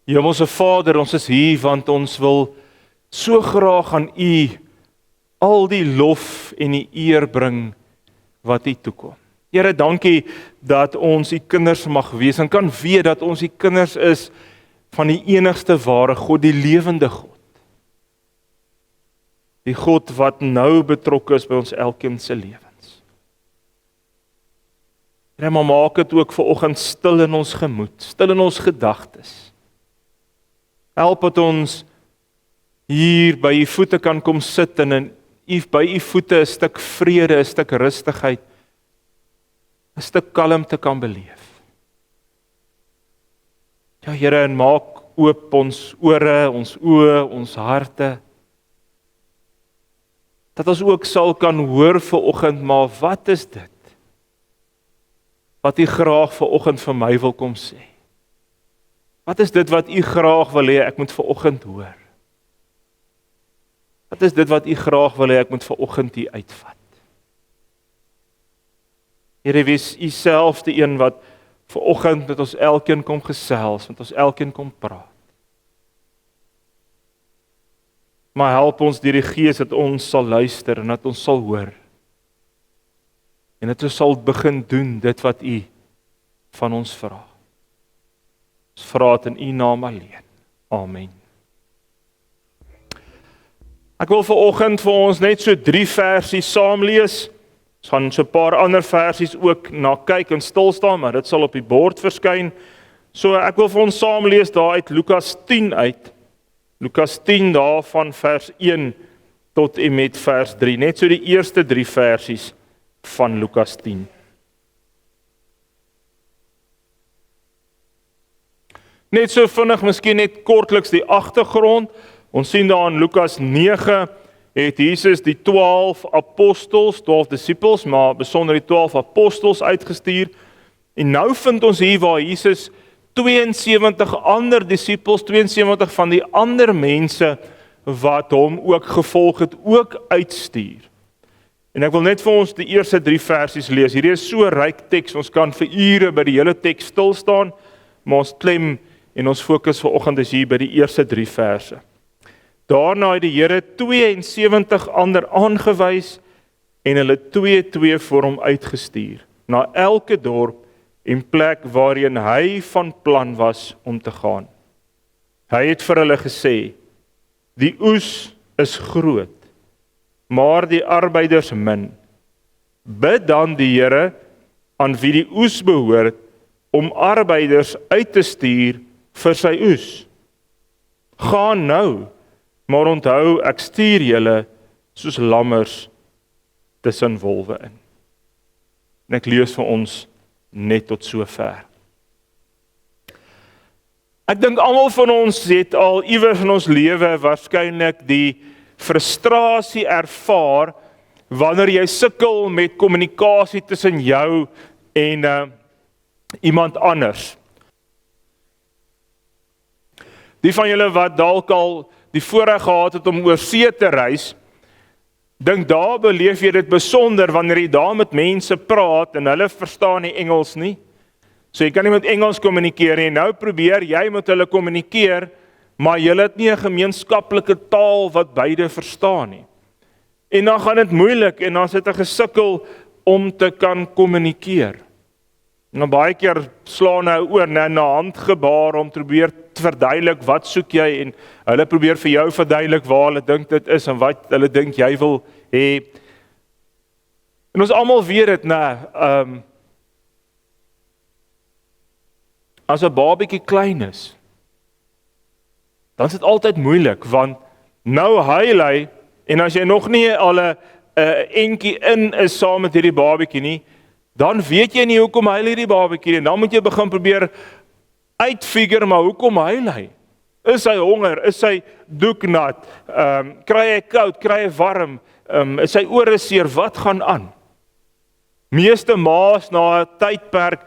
Hemelse Vader, ons is hier want ons wil so graag aan U al die lof en die eer bring wat U toekom. Here, dankie dat ons U kinders mag wees en kan weet dat ons U kinders is van die enigste ware God, die lewende God. Die God wat nou betrokke is by ons elkeen se lewens. Here, maar maak dit ook vanoggend stil in ons gemoed, stil in ons gedagtes. Help dat ons hier by U voete kan kom sit en by U voete 'n stuk vrede, 'n stuk rustigheid, 'n stuk kalmte kan beleef. Ja Here, en maak oop ons ore, ons oë, ons harte, dat ons ook sal kan hoor vanoggend, maar wat is dit wat U graag vanoggend vir my wil kom sê? Wat is dit wat U graag wil hê ek moet vanoggend hoor? Wat is dit wat U graag wil hê ek moet vanoggend hier uitvat? Here, wees U self die een wat vanoggend met ons elkeen kom gesels, met ons elkeen kom praat. Maar help ons deur die Gees dat ons sal luister en dat ons sal hoor. En dat ons sal begin doen dit wat U van ons vra. Ons vra dit in U naam alleen. Amen. Ek wil vanoggend vir ons net so 3 versies saam lees. Ons gaan so 'n paar ander versies ook na kyk en stil staan, maar dit sal op die bord verskyn. So ek wil vir ons saam lees daar uit Lukas 10 uit. Lukas 10 daar van vers 1 tot en met vers 3. Net so die eerste 3 versies van Lukas 10. Net so vinnig, miskien net kortliks die agtergrond. Ons sien daar in Lukas 9 het Jesus die 12 apostels, 12 disippels, maar besonder die 12 apostels uitgestuur. En nou vind ons hier waar Jesus 72 ander disippels, 72 van die ander mense wat hom ook gevolg het, ook uitstuur. En ek wil net vir ons die eerste 3 versies lees. Hierdie is so ryk teks, ons kan vir ure by die hele teks stil staan, maar ons klem en ons fokus vanoggend is hier by die eerste 3 verse. Daarna het die Here 72 ander aangewys en hulle 2 voor hom uitgestuur, na elke dorp en plek waarheen hy van plan was om te gaan. Hy het vir hulle gesê, die oes is groot, maar die arbeiders min. Bid dan die Here aan wie die oes behoort om arbeiders uit te stuur vir sy oes. Gaan nou, maar onthou ek stuur julle soos lammers tussen wolwe in. En ek lees vir ons net tot sover. Ek dink almal van ons het al iewers in ons lewe waarskynlik die frustrasie ervaar wanneer jy sukkel met kommunikasie tussen jou en iemand anders. Die van julle wat dalk al die voorreg gehad het om oor see te reis, dink daar beleef jy dit besonder wanneer jy daar met mense praat en hulle verstaan nie Engels nie. So jy kan nie met Engels kommunikeer nie. Nou probeer jy met hulle kommunikeer, maar julle het nie 'n gemeenskaplike taal wat beide verstaan nie. En dan gaan dit moeilik en dan is dit 'n gesukkel om te kan kommunikeer. Nou baie keer slaan hy oor na handgebaar om te probeer te verduidelik wat soek jy en hulle probeer vir jou verduidelik waar hulle dink dit is en wat hulle dink jy wil hê. En ons almal weet dit, as 'n babatjie klein is, dan is dit altyd moeilik want nou huil hy en as jy nog nie al 'n entjie in is saam met hierdie babatjie nie, dan weet jy nie hoekom huil hierdie babatjie nie. Dan moet jy begin probeer uitfigure, maar hoekom huil hy? Is hy honger? Is hy doeknat? Kry hy koud? Kry hy warm? Is hy ore seer? Wat gaan aan? Meeste ma's na 'n tydperk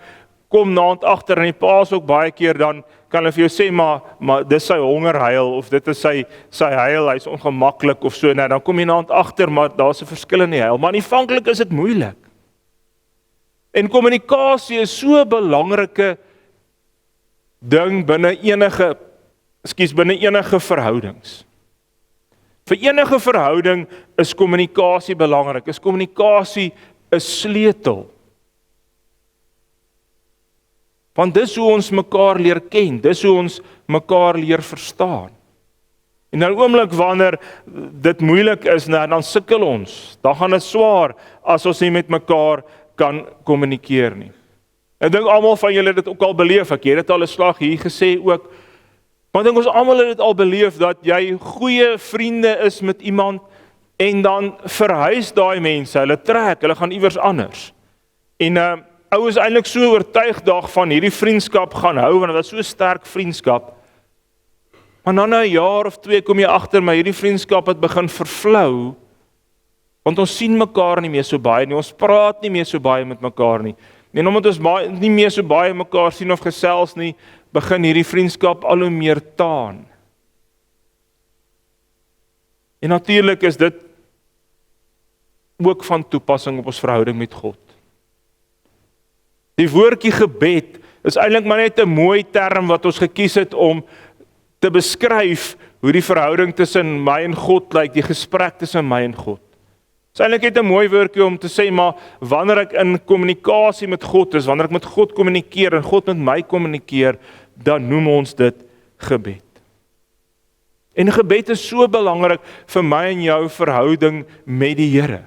kom naand agter en die pa's ook baie keer dan kan hulle vir jou sê maar dis sy hongerhuil of dit is sy huil, hy's ongemaklik of so. Nou dan kom jy naand agter, maar daar's 'n verskil in die huil. Maar aanvanklik is dit moeilik. En kommunikasie is so 'n belangrike ding binne enige binne enige verhoudings. Vir enige verhouding is kommunikasie belangrik, is kommunikasie 'n sleutel. Want dis hoe ons mekaar leer ken, dis hoe ons mekaar leer verstaan. En nou oomblik wanneer dit moeilik is, dan sukkel ons, dan gaan dit swaar as ons nie met mekaar kan kommunikeer nie. Ek dink almal van julle het dit ook al beleef, ek het dit al 'n slag hier gesê ook, maar ek dink ons almal het dit al beleef, dat jy goeie vriende is met iemand, en dan verhuis daai mense, hulle trek, hulle gaan iewers anders. En ou is eintlik so oortuig daarvan hierdie vriendskap gaan hou, want dit was so 'n sterk vriendskap. Maar dan na 'n jaar of 2 kom jy agter, maar hierdie vriendskap het begin vervlou, want ons sien mekaar nie meer so baie nie, ons praat nie meer so baie met mekaar nie. En omdat ons nie meer so baie mekaar sien of gesels nie, begin hierdie vriendskap al hoe meer taan. En natuurlik is dit ook van toepassing op ons verhouding met God. Die woordjie gebed is eintlik maar net 'n mooi term wat ons gekies het om te beskryf hoe die verhouding tussen my en God lyk, die gesprek tussen my en God. Dit is eintlik net 'n mooi woordjie om te sê, maar wanneer ek in kommunikasie met God is, wanneer ek met God kommunikeer en God met my kommunikeer, dan noem ons dit gebed. En gebed is so belangrik vir my en jou verhouding met die Here.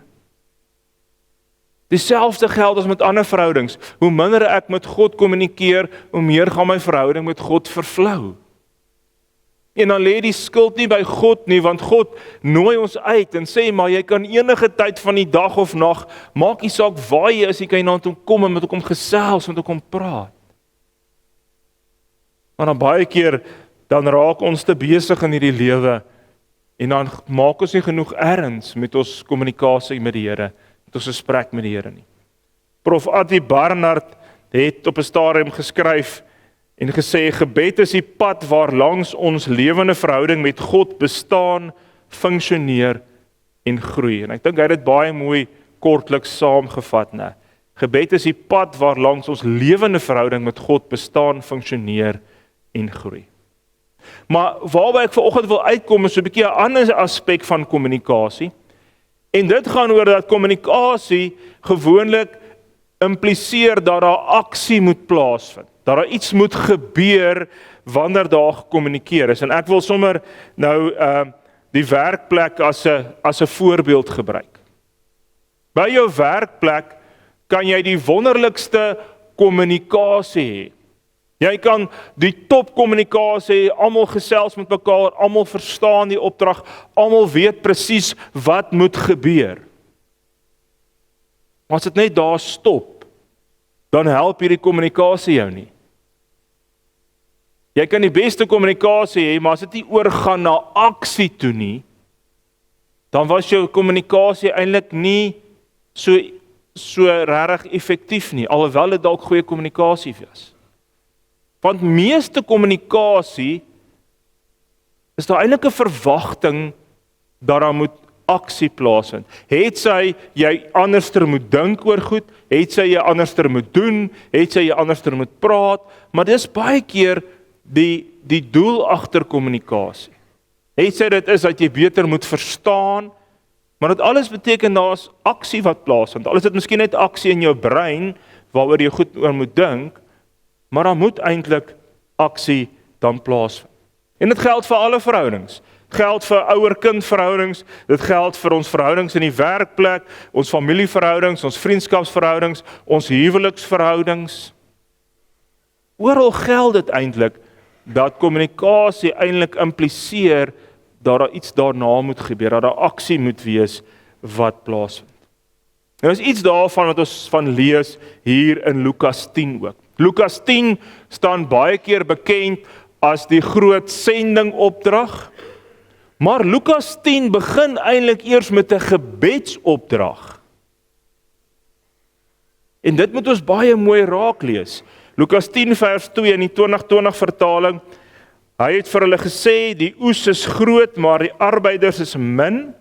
Dieselfde geld as met ander verhoudings. Hoe minder ek met God kommunikeer, hoe meer gaan my verhouding met God vervlou. En dan lê die skuld nie by God nie, want God nooi ons uit en sê, maar jy kan enige tyd van die dag of nag, maak nie saak waar jy is, jy kan na hom kom en met hom gesels, met hom praat. Maar dan baie keer, dan raak ons te besig in hierdie lewe, en dan maak ons nie genoeg erns met ons kommunikasie met die Here, met ons gesprek met die Here nie. Prof. Adi Barnard het op 'n stadium geskryf en gesê, gebed is die pad waar langs ons lewende verhouding met God bestaan, funksioneer en groei. En ek dink hy het dit baie mooi kortliks saamgevat, né? Gebed is die pad waar langs ons lewende verhouding met God bestaan, funksioneer en groei. Maar waarby ek vanoggend wil uitkom is 'n bietjie 'n ander aspek van kommunikasie. En dit gaan oor dat kommunikasie gewoonlik impliseer dat daar aksie moet plaasvind. Dat daar iets moet gebeur wanneer daar gekommunikeer is. En ek wil sommer nou die werkplek as 'n voorbeeld gebruik. By jou werkplek kan jy die wonderlikste kommunikasie hê. Jy kan die topkommunikasie hê, almal gesels met mekaar, almal verstaan die opdrag, almal weet presies wat moet gebeur. Maar as dit net daar stop, dan help hierdie kommunikasie jou nie. Jy kan die beste kommunikasie hê, maar as dit nie oorgaan na aksie toe nie, dan was jou kommunikasie eintlik nie so regtig effektief nie, alhoewel dit dalk goeie kommunikasie was. Want meeste kommunikasie is daar eintlik 'n verwagting dat daar moet aksie plaasvind. Het sy jy anderster moet dink oor goed, het sy jy anderster moet doen, het sy jy anderster moet praat, maar dis baie keer die doel agter kommunikasie. Het sy dit is dat jy beter moet verstaan, maar dit alles beteken daar's aksie wat plaasvind. Al is dit miskien net aksie in jou brein waaroor jy goed oor moet dink, maar dan moet eintlik aksie dan plaasvind. En dit geld vir alle verhoudings. Dit geld vir ouer-kind verhoudings, dit geld vir ons verhoudings in die werkplek, ons familieverhoudings, ons vriendskapsverhoudings, ons huweliksverhoudings. Oral geld dit eintlik dat kommunikasie eintlik impliseer dat daar iets daarna moet gebeur, dat daar aksie moet wees wat plaasvind. Nou is iets daarvan wat ons van lees hier in Lukas 10 ook. Lukas 10 staan baie keer bekend as die groot sendingopdrag, maar Lukas 10 begin eintlik eers met 'n gebedsopdrag. En dit moet ons baie mooi raak lees. Lukas 10 vers 2 in die 2020 vertaling, hy het vir hulle gesê, die oes is groot, maar die arbeiders is min,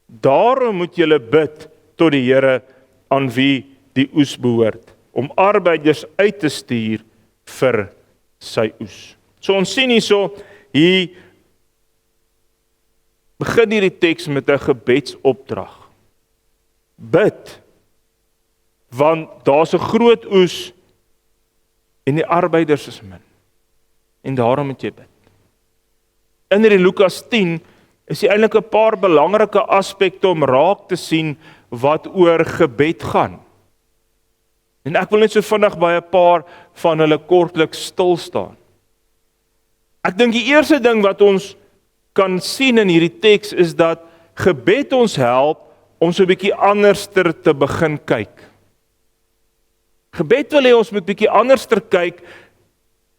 daarom moet julle bid tot die Here aan wie die oes behoort, om arbeiders uit te stuur vir sy oes. So ons sien hierso, Hier begin hierdie teks met 'n gebedsopdrag. Bid, want daar's 'n groot oes en die arbeiders is min. En daarom moet jy bid. In hierdie Lukas 10 is hier eintlik 'n paar belangrike aspekte om raak te sien wat oor gebed gaan. En ek wil net so vinnig by 'n paar van hulle kortliks stil staan. Ek dink die eerste ding wat ons kan sien in hierdie teks is dat gebed ons help om so 'n bietjie anderster te begin kyk. Gebed wil hê ons moet bietjie anderster kyk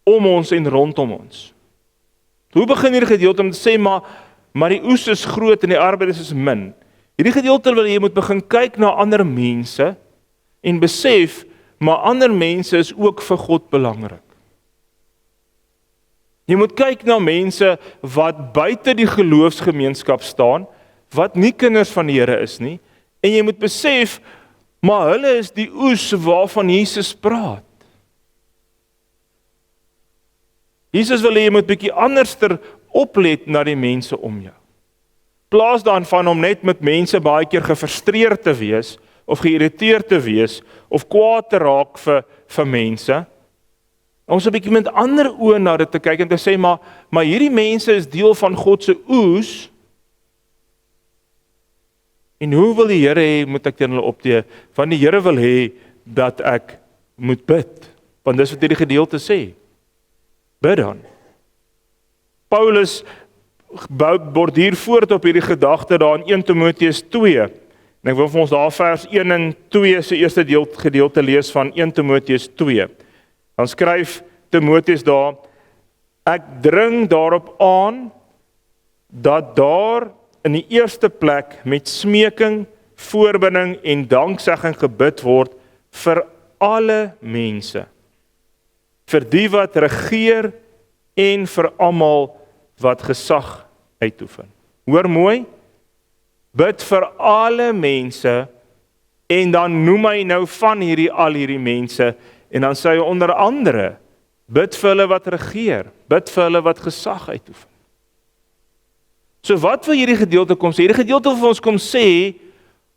om ons en rondom ons. Hoe begin hierdie gedeelte om te sê, maar die oes is groot en die arbeiders is min. Hierdie gedeelte wil jy moet begin kyk na ander mense en besef, maar ander mense is ook vir God belangrik. Jy moet kyk na mense wat buite die geloofsgemeenskap staan, wat nie kinders van die Here is nie, en jy moet besef, maar hulle is die oes waarvan Jesus praat. Jesus wil hê jy moet bietjie anderster oplet na die mense om jou. Plaas daarvan om net met mense baie keer gefrustreerd te wees, of geïrriteerd te wees, of kwaad te raak vir mense, ons 'n bietjie met ander oë na dit te kyk en te sê, maar hierdie mense is deel van God se oes, en hoe wil die Here hê, moet ek teen hulle optree? Want die Here wil hê, dat ek moet bid, want dis wat hierdie gedeelte sê, bid dan. Paulus borduur voort op hierdie gedagte daar in 1 Timoteus 2, en ek wil vir ons daar vers 1 en 2 se eerste gedeelte lees van 1 Timoteus 2. Dan skryf Timoteus daar, ek dring daarop aan, dat daar in die eerste plek met smeking, voorbinding en danksegging gebid word vir alle mense, vir die wat regeer en vir almal wat gesag uitoefen. Hoor mooi, bid vir alle mense, en dan noem hy nou van al hierdie mense, en dan sê hy onder andere, bid vir hulle wat regeer, bid vir hulle wat gesag uitoefen. So wat wil hierdie gedeelte kom sê? Hierdie gedeelte wil vir ons kom sê,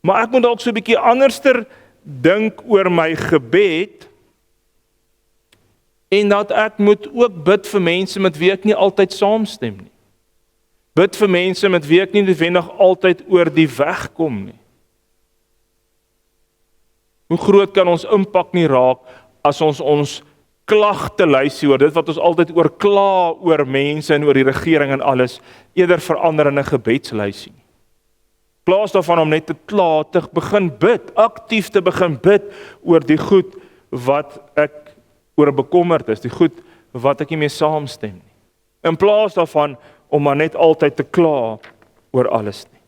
maar ek moet dalk so 'n bietjie anderster dink oor my gebed, en dat ek moet ook bid vir mense met wie ek nie altyd saamstem nie. Bid vir mense met wie ek nie noodwendig altyd oor die weg kom nie. Hoe groot kan ons impak nie raak as ons klagte luister oor dit wat ons altyd oor kla oor mense en oor die regering en alles, eerder verander in 'n gebedslysie. Plaas daarvan om net te kla, te begin bid, aktief te begin bid oor die goed wat ek oor bekommerd is, die goed wat ek nie mee saamstem nie. In plaas daarvan om maar net altyd te kla oor alles nie.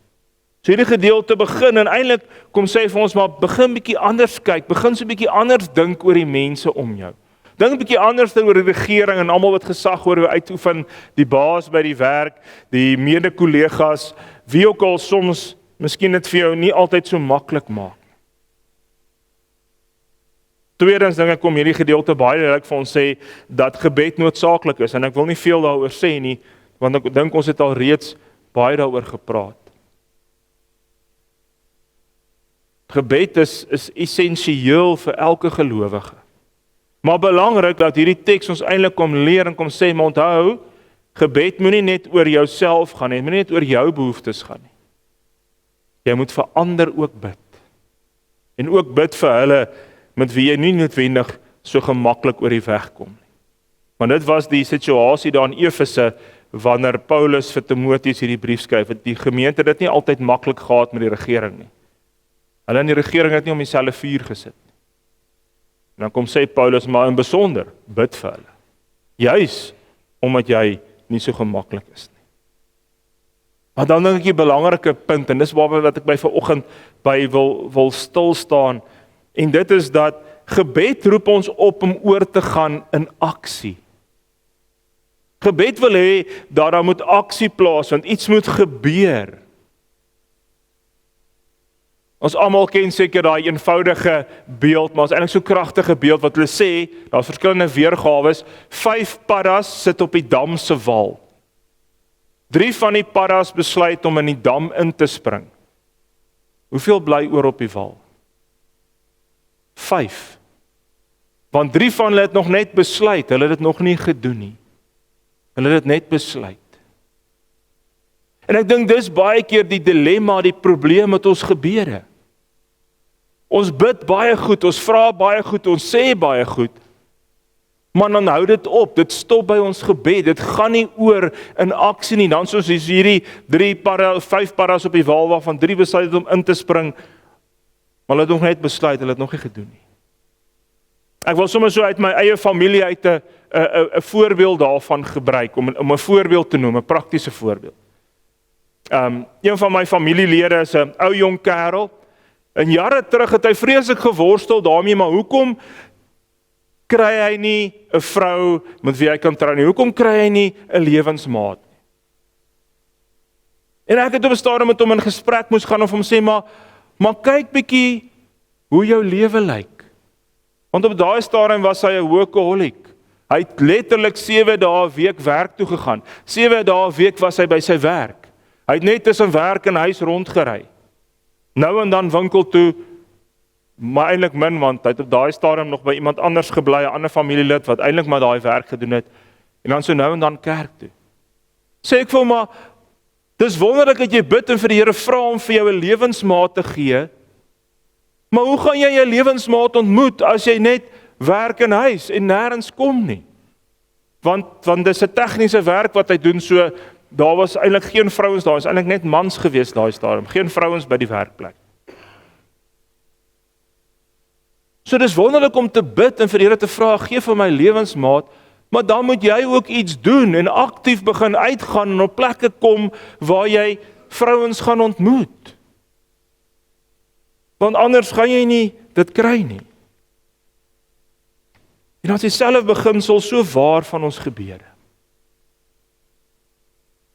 So hierdie gedeelte begin en eintlik kom sê vir ons maar begin bietjie anders kyk, begin so bietjie anders dink oor die mense om jou. Dink bietjie anders oor die regering en almal wat gesag oor jou uitoefen, die baas by die werk, die mede-kollegas, wie ook al soms miskien dit vir jou nie altyd so maklik maak. Tweedens dink ek kom hierdie gedeelte baie duidelik vir ons sê dat gebed noodsaaklik is en ek wil nie veel daaroor sê nie, want ek dink ons het al reeds baie daaroor gepraat. Gebed is essensieel vir elke gelowige. Maar belangrik dat hierdie teks ons eintlik kom leer en kom sê, maar onthou, gebed moenie net oor jouself gaan nie, moenie net oor jou behoeftes gaan nie. Jy moet vir ander ook bid. En ook bid vir hulle met wie jy nie noodwendig so gemaklik oor die weg kom nie. Want dit was die situasie daar in Efese wanneer Paulus vir Timoteus hierdie brief skryf, het die gemeente dit nie altyd maklik gehad met die regering nie. Hulle in die regering het nie om dieselfde vuur gesit nie. En dan kom sê Paulus, maar in besonder, bid vir hulle. Juis omdat jy nie so gemaklik is nie. Maar dan dink ek die belangrike punt, en dis waarby wat ek by vanoggend by wil stil staan, en dit is dat gebed roep ons op om oor te gaan in aksie. Gebed wil hê dat daar moet aksie plaas, want iets moet gebeur. Ons almal ken seker daai eenvoudige beeld, maar is eintlik so kragtige beeld wat hulle sê, daar's verskillende weergawe, 5 paddas sit op die dam se wal. 3 van die paddas besluit om in die dam in te spring. Hoeveel bly oor op die wal? 5. Want 3 van hulle het nog net besluit, hulle het dit nog nie gedoen nie. Hulle het dit net besluit. En ek dink dis baie keer die dilemma, die probleem met ons gebede. Ons bid baie goed, ons vra baie goed, ons sê baie goed, maar dan hou dit op, dit stop by ons gebed, dit gaan nie oor in aksie nie, dan soos hierdie 5 paddas op die wal, waarvan 3 besluit het om in te spring, maar hulle het nog net besluit, hulle het nog nie gedoen nie. Ek wil sommer so uit my eie familie uit 'n voorbeeld daarvan gebruik, om 'n voorbeeld te noem, 'n praktiese voorbeeld. Een van my familielede is 'n ou jong kerel, en jare terug het hy vreeslik geworstel daarmee, maar hoekom kry hy nie 'n vrou met wie hy kan trou nie? Hoekom kry hy nie 'n lewensmaat nie? En ek het op 'n stadium met hom in gesprek moes gaan of hom sê, maar kyk bietjie hoe jou lewe lyk. Want op daai stadium was hy 'n workaholic. Hy het letterlik 7 dae 'n week werk toe gegaan. 7 dae 'n week was hy by sy werk. Hy het net tussen werk en huis rondgery. Nou en dan winkel toe, maar eintlik min, want hy het op daai stadium nog by iemand anders gebly, 'n ander familielid wat eintlik maar daai werk gedoen het, en dan so nou en dan kerk toe. Sê ek vir hom, maar dis wonderlik dat jy bid en vir die Here vra om vir jou 'n lewensmaat te gee, maar hoe gaan jy jou lewensmaat ontmoet as jy net werk in huis en nêrens kom nie? Want dis 'n tegniese werk wat hy doen, so daar was eintlik geen vrouens, daar is eintlik net mans gewees daai stadium, geen vrouens by die werkplek. So dis wonderlik om te bid en vir die Here te vra, gee vir my lewensmaat, maar dan moet jy ook iets doen en aktief begin uitgaan en op plekke kom waar jy vrouens gaan ontmoet. Want anders gaan jy nie dit kry nie. En dan is dieselfde beginsel so waar van ons gebede.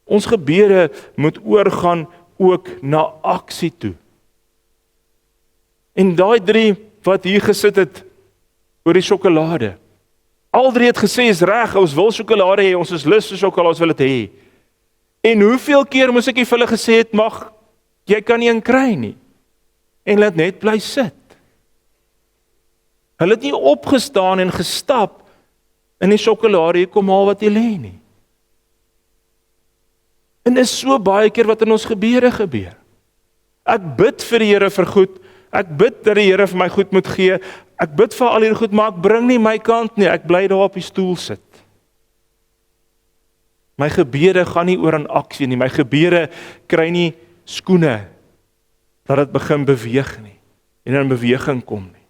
Ons gebede moet oorgaan ook na aksie toe. En daai 3 wat hier gesit het oor die sjokolade. Al 3 het gesê is reg, ons wil sjokolade hê, ons is lus vir sjokolade, ons wil dit hê. En hoeveel keer moes ek vir hulle gesê het, mag, jy kan nie een kry nie. En laat net bly sit. Hulle het nie opgestaan en gestap in die sjokolade, hier kom al wat jy lê nie. En dis so baie keer wat in ons gebede gebeur. Ek bid vir die Here vir goed, ek bid dat die Here vir my goed moet gee, ek bid vir al hierdie goed, maar ek bring nie my kant nie, ek bly daar op die stoel sit. My gebede gaan nie oor in aksie nie, my gebede kry nie skoene, dat dit begin beweeg nie, en in beweging kom nie.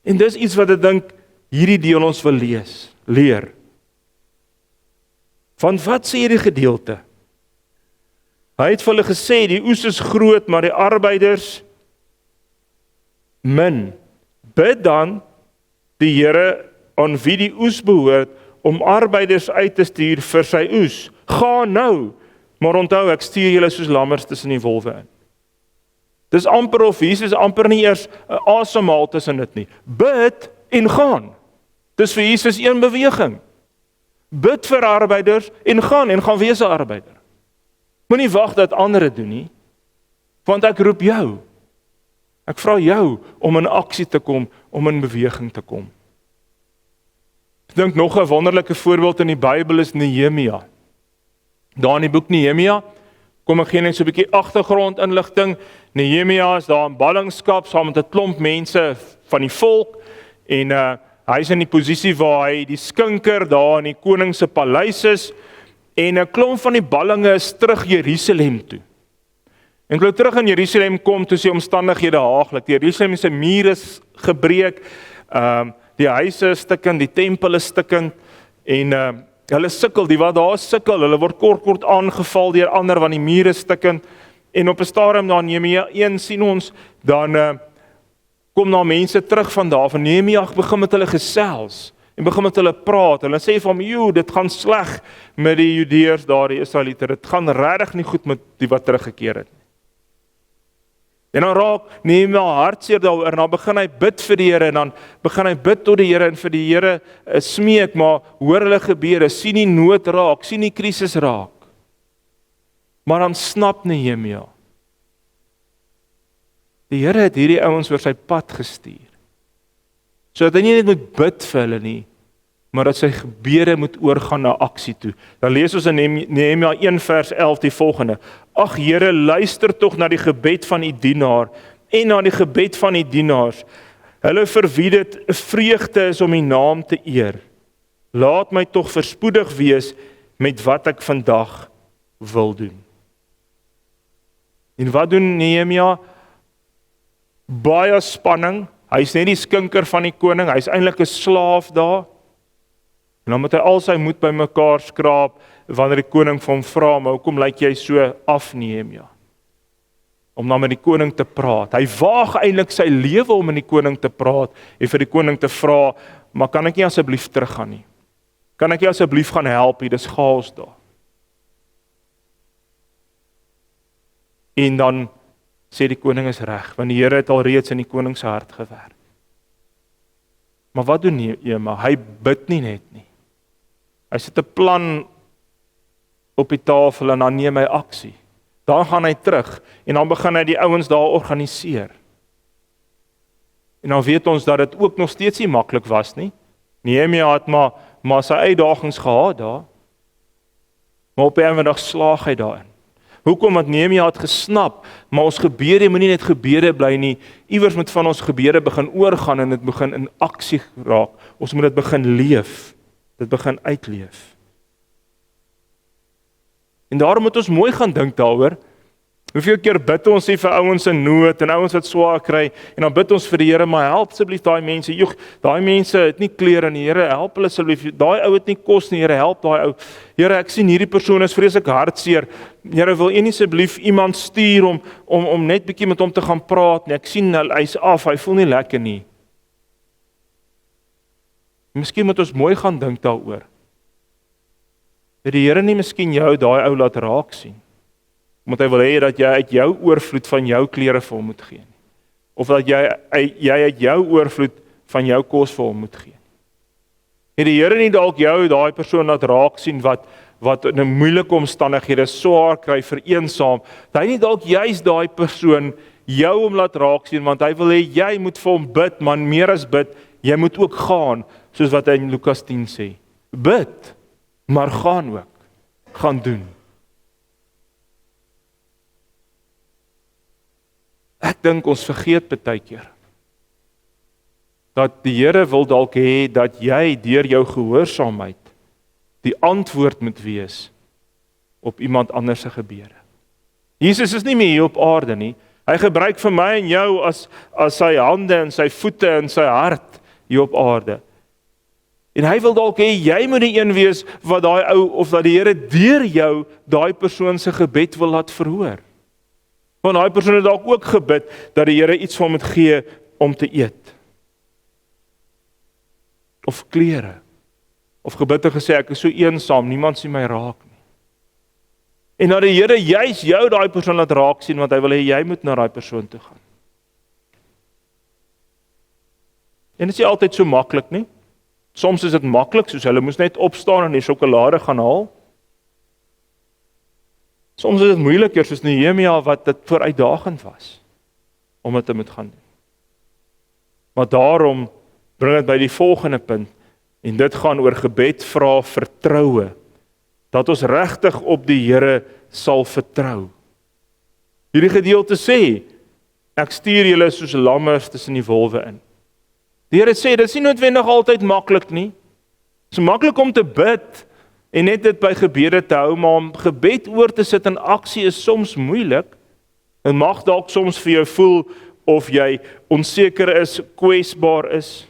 En dis iets wat ek dink, hierdie deel ons wil leer. Van wat sê hierdie gedeelte? Hy het vir hulle gesê, die oes is groot, maar die arbeiders min. Bid dan die Here aan wie die oes behoort, om arbeiders uit te stuur vir sy oes. Gaan nou, maar onthou, ek stuur julle soos lammers tussen die wolwe in. Dis amper of Jesus amper nie eers 'n asemhaal tussen dit nie. Bid en gaan. Dis vir Jesus een beweging. Bid vir arbeiders en gaan wees 'n arbeider. Moenie wag dat ander dit doen nie, want ek roep jou. Ek vra jou om in aksie te kom, om in beweging te kom. Ek dink nog 'n wonderlike voorbeeld in die Bybel is Nehemia. Daar in die boek Nehemia, kom ek gee net so 'n bietjie agtergrondinligting. Nehemia is daar in ballingskap saam met 'n klomp mense van die volk, en hy is in die posisie waar hy die skinker daar in die koning se paleis is, en 'n klomp van die ballinge is terug Jerusalem toe. En hulle terug in Jerusalem kom, toe die omstandighede haaglik. Die Jerusalem se mure is gebreek, die huise is stukkend, die tempel is stukkend, en hulle sukkel, die wat daar sukkel, hulle word kort aangeval deur ander, want die mure is stukkend. En op 'n stadium na Nehemia 1 sien ons, dan kom daar mense terug van daar, van Nehemia begin met hulle gesels, en begin met hulle praat, hulle sê van, joe, dit gaan sleg met die Judeërs daar, die Israeliete, dit gaan regtig nie goed met die wat teruggekeer het. En dan raak Nehemia hartseer daaroor, en dan begin hy bid vir die Here, en dan begin hy bid tot die Here, en vir die Here smeek, maar hoor hulle gebede, sien die nood raak, sien die krisis raak. Maar dan snap Nehemia, die Here het hierdie ouens oor sy pad gestuur, sodat hy nie net moet bid vir hulle nie, maar dat sy gebede moet oorgaan na aksie toe. Dan lees ons in Nehemia 1 vers 11 die volgende: Ag Here, luister tog na die gebed van u dienaar en na die gebed van die dienaars, hulle vir wie dit 'n vreugde is om u naam te eer. Laat my tog verspoedig wees met wat ek vandag wil doen. En wat doen Nehemia? Baie spanning. Hy's net die skinker van die koning, hy's eintlik 'n slaaf daar. En dan moet hy al sy moed bymekaar skraap wanneer die koning vir hom vra, maar hoekom lyk jy so af, Nehemia? Om dan met die koning te praat. Hy waag eintlik sy lewe om met die koning te praat en vir die koning te vra, maar kan ek nie asseblief teruggaan nie? Kan ek nie asseblief gaan help hier? Dis chaos daar. En dan sê die koning is reg, want die Here het al reeds in die koning se hart gewerk. Maar wat doen Nehemia? Hy bid nie net nie. Hy sit 'n plan op die tafel en dan neem hy aksie. Dan gaan hy terug en dan begin hy die ouens daar organiseer. En dan weet ons dat dit ook nog steeds nie maklik was nie. Nehemia het maar sy uitdagings gehad daar. Maar op 'n eendag slaag hy daarin. Hoekom? Want Nehemia het gesnap, maar ons gebede moenie net gebede bly nie. Iewers moet van ons gebede begin oorgaan en dit begin in aksie raak. Ons moet dit begin leef. Dit begin uitleef. En daarom moet ons mooi gaan dink daaroor. Hoeveel keer bid ons nie vir ouens in nood en ouens wat swaar kry en dan bid ons vir die Here, maar help asseblief daai mense. Joeg, daai mense het nie klere nie, Here, help hulle asseblief. Daai ou het nie kos nie, Here, help daai ou. Here, ek sien hierdie persoon is vreeslik hartseer. Here, wil U nie asseblief iemand stuur om net bietjie met hom te gaan praat nie. Ek sien hy's af, hy voel nie lekker nie. Miskien moet ons mooi gaan dink daaroor. Dat die Here nie miskien jou daai ou laat raak sien. Omdat hy wil hê dat jy uit jou oorvloed van jou klere vir hom moet gee. Of dat jy uit jou oorvloed van jou kos vir hom moet gee. Het die Here nie dalk jou daai persoon laat raak sien wat in 'n moeilike omstandighede swaar kry, vereensaam, dat hy nie dalk juis daai persoon jou om laat raak sien, want hy wil hê jy moet vir hom bid, man, meer as bid, jy moet ook gaan, soos wat hy in Lukas 10 sê. Bid, maar gaan ook, gaan doen. Ek dink ons vergeet baie keer dat die Here wil dalk hê dat jy deur jou gehoorsaamheid die antwoord moet wees op iemand anders se gebede. Jesus is nie meer hier op aarde nie. Hy gebruik vir my en jou as sy hande en sy voete en sy hart hier op aarde. En hy wil dalk hê jy moet die een wees wat daai ou of dat die Here deur jou daai persoon se gebed wil laat verhoor. Want daai persoon het dalk ook gebid dat die Here iets vir hom moet gee om te eet. Of klere. Of gebid en gesê ek is so eensaam, niemand sien my raak nie. En dat die Here juis jou daai persoon laat raak sien, want hy wil hê jy moet na daai persoon toe gaan. En dit is nie altyd so maklik nie. Soms is dit maklik, soos hulle moes net opstaan en die sjokolade gaan haal. Soms is dit moeiliker, soos Nehemia wat dit voor uitdagend was, om dit te moet gaan doen. Maar daarom bring dit by die volgende punt, en dit gaan oor gebed vra vertroue, dat ons regtig op die Here sal vertrou. Hierdie gedeelte sê, ek stuur julle soos lammers tussen die wolwe in. Die Here sê, dit is nie noodwendig altyd maklik nie. Dit is maklik om te bid, en net dit by gebede te hou, maar om gebed oor te sit in aksie is soms moeilik. En mag dalk soms vir jou voel of jy onseker is, kwesbaar is.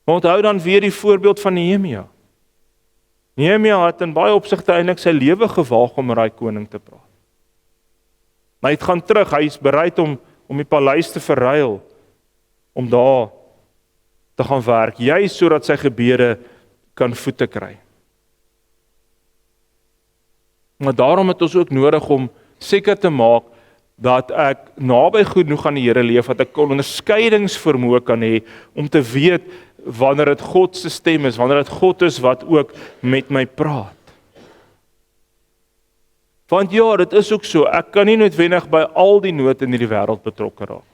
Maar onthou dan weer die voorbeeld van Nehemia. Nehemia het in baie opsigte eintlik sy lewe gewaag om met daai koning te praat. Maar hy gaan terug, hy is bereid om die paleis te verruil, om daar te gaan werk, juis sodat sy gebede kan voete kry. Maar daarom het ons ook nodig om seker te maak dat ek naby genoeg aan die Here leef, dat ek onderskeidingsvermoë kan hê om te weet wanneer dit God se stem is, wanneer dit God is wat ook met my praat. Want ja, dit is ook so, ek kan nie noodwendig by al die nood in hierdie wêreld betrokke raak.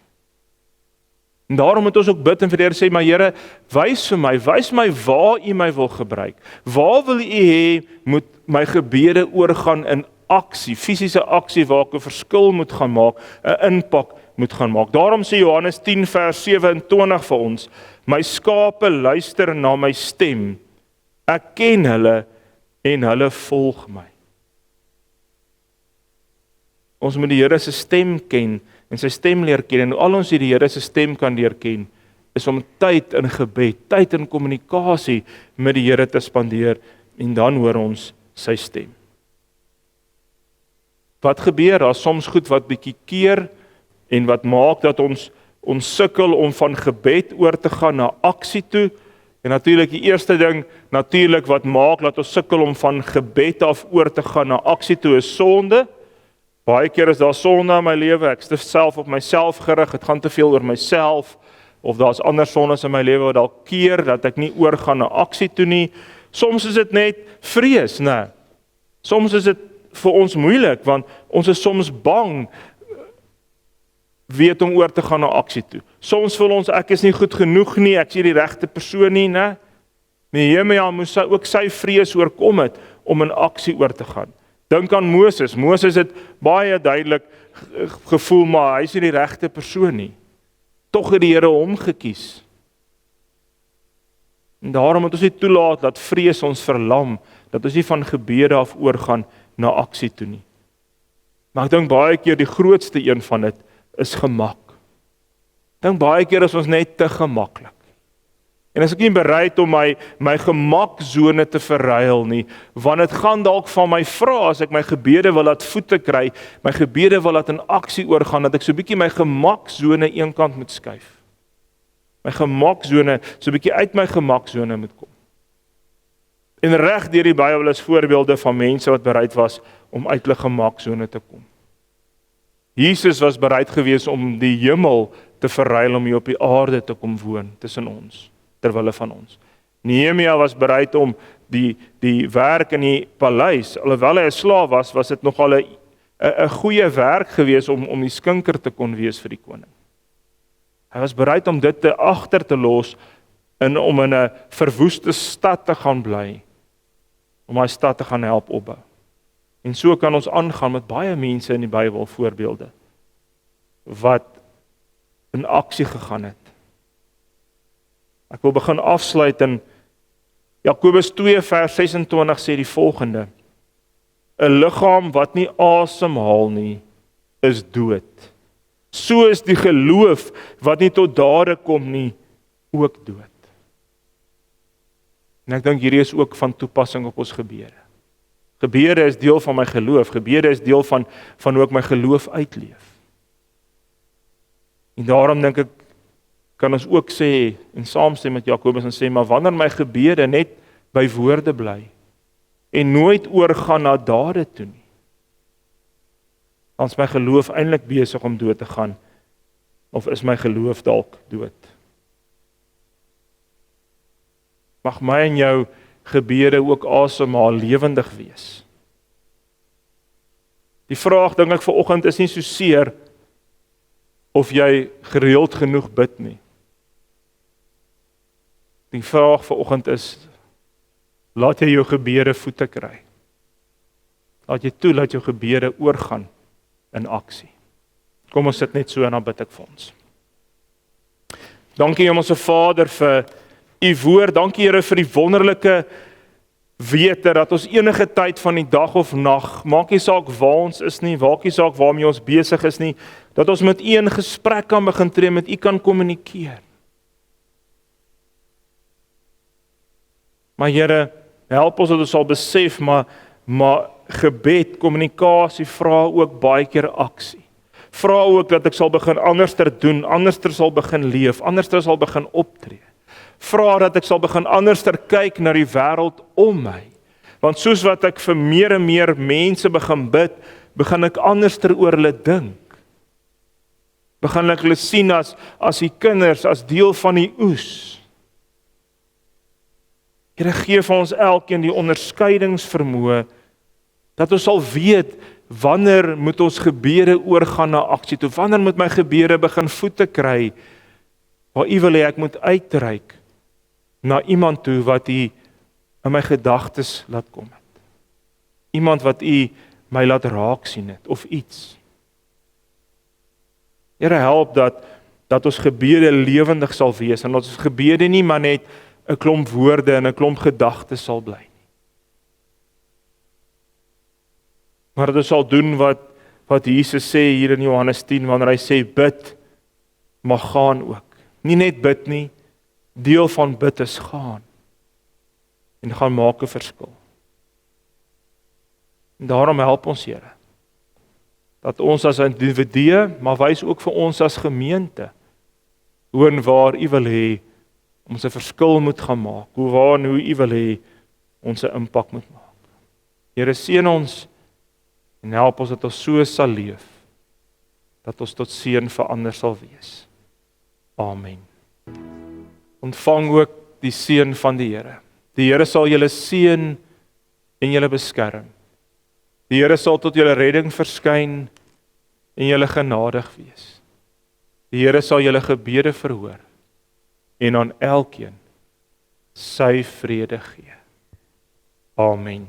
En daarom moet ons ook bid en vir die Here sê, maar Here, wys vir my waar U my wil gebruik. Waar wil U hê moet my gebede oorgaan in aksie, fisiese aksie waar ek 'n verskil moet gaan maak, 'n impak moet gaan maak. Daarom sê Johannes 10 vers 27 vir ons, my skape luister na my stem, ek ken hulle en hulle volg my. Ons moet die Here se stem ken en sy stem leer ken, en al ons die Here se stem kan leer ken, is om tyd in gebed, tyd in kommunikasie met die Here te spandeer, en dan hoor ons sy stem. Wat gebeur? Daar is soms goed wat bietjie keer, en wat maak dat ons sukkel om van gebed oor te gaan na aksie toe, en natuurlik die eerste ding, wat maak dat ons sukkel om van gebed af oor te gaan na aksie toe, is sonde. Baie keer is daar sonde in my lewe, ek is self op myself gerig, dit gaan te veel oor myself, of daar's ander sondes in my lewe wat dalk keer, dat ek nie oorgaan na aksie toe nie. Soms is dit net vrees, né? Soms is dit vir ons moeilik, want ons is soms bang, weet om oor te gaan na aksie toe. Soms voel ons, ek is nie goed genoeg nie, ek is nie die regte persoon nie, né? Nehemia moes ook sy vrees oorkom het, om in aksie oor te gaan. Dink aan Moses. Moses het baie duidelik gevoel, maar hy is nie die regte persoon nie. Tog het die Here hom gekies. En daarom moet ons nie toelaat dat vrees ons verlam, dat ons nie van gebede af oorgaan na aksie toe nie. Maar ek dink baie keer die grootste een van dit is gemak. Ek dink baie keer is ons net te gemaklik. En as ek nie bereid om my gemakzone te verruil nie, want dit gaan dalk van my vra, as ek my gebede wil laat voete kry, my gebede wil laat in aksie oorgaan, dat ek so bietjie my gemakzone eenkant moet skuif. My gemakzone, so bietjie uit my gemakzone moet kom. En reg deur die Bybel is voorbeelde van mense wat bereid was om uit hulle gemakzone te kom. Jesus was bereid gewees om die hemel te verruil om hier op die aarde te kom woon tussen ons, terwille van ons. Nehemia was bereid om die werk in die paleis, alhoewel hy 'n slaaf was dit nogal 'n goeie werk gewees om die skinker te kon wees vir die koning. Hy was bereid om dit agter te los om in 'n verwoeste stad te gaan bly, om daai stad te gaan help opbou. En so kan ons aangaan met baie mense in die Bybel, voorbeelde, wat in aksie gegaan het. Ek wil begin afsluit in Jakobus 2 vers 26 sê die volgende: 'n liggaam wat nie asemhaal nie, is dood. So is die geloof wat nie tot dade kom nie, ook dood. En ek dink hierdie is ook van toepassing op ons gebede. Gebede is deel van my geloof, gebede is deel van hoe ek my geloof uitleef. En daarom dink ek, kan ons ook sê, en saamstem met Jakobus en sê, maar wanneer my gebede net by woorde bly, en nooit oorgaan na dade toe nie, dan is my geloof eintlik besig om dood te gaan, of is my geloof dalk dood. Mag my en jou gebede ook asemhaal lewendig wees. Die vraag, dink ek vanoggend, is nie so seer of jy gereeld genoeg bid nie. Die vraag vanoggend is, laat jy jou gebede voete kry. Laat jy toe, laat jou gebede oorgaan in aksie. Kom ons sit net so en dan bid ek vir ons. Dankie Hemelse Vader vir U woord, dankie Here vir die wonderlike wete dat ons enige tyd van die dag of nag, maak nie saak waar ons is nie, maak nie saak waarmee ons besig is nie, dat ons met U in gesprek kan begin tree, met U kan kommunikeer. Maar Here, help ons dat ons sal besef, maar gebed, kommunikasie vra ook baie keer aksie. Vra ook dat ek sal begin anderster doen, anderster sal begin leef, anderster sal begin optree. Vra dat ek sal begin anderster kyk na die wêreld om my. Want soos wat ek vir meer en meer mense begin bid, begin ek anderster oor hulle dink. Begin ek hulle sien as die kinders, as deel van die oes. Here, gee vir ons elkeen die onderskeidingsvermoë, dat ons sal weet, wanneer moet ons gebede oorgaan na aksie toe, wanneer moet my gebede begin voete kry, waar U wil hê ek moet uitreik, na iemand toe wat U in my gedagtes laat kom het. Iemand wat U my laat raak sien het, of iets. Here, help dat ons gebede lewendig sal wees, en dat ons gebede nie maar net 'n klomp woorde en 'n klomp gedagtes sal bly nie. Maar dat ons sal doen wat Jesus sê hier in Johannes 10, wanneer hy sê, bid, maar gaan ook. Nie net bid nie, deel van bid is gaan. En gaan maak 'n verskil. En daarom help ons, Here, dat ons as individue, maar wys ook vir ons as gemeente, hoe en waar U wil hê ons 'n verskil moet gaan maak, hoe U wil hê ons 'n impak moet maak. Here, seën ons en help ons dat ons so sal leef, dat ons tot seën vir ander sal wees. Amen. Ontvang ook die seën van die Here. Die Here sal julle seën en julle beskerm. Die Here sal tot julle redding verskyn en julle genadig wees. Die Here sal julle gebede verhoor en aan elkeen sy vrede gee. Amen.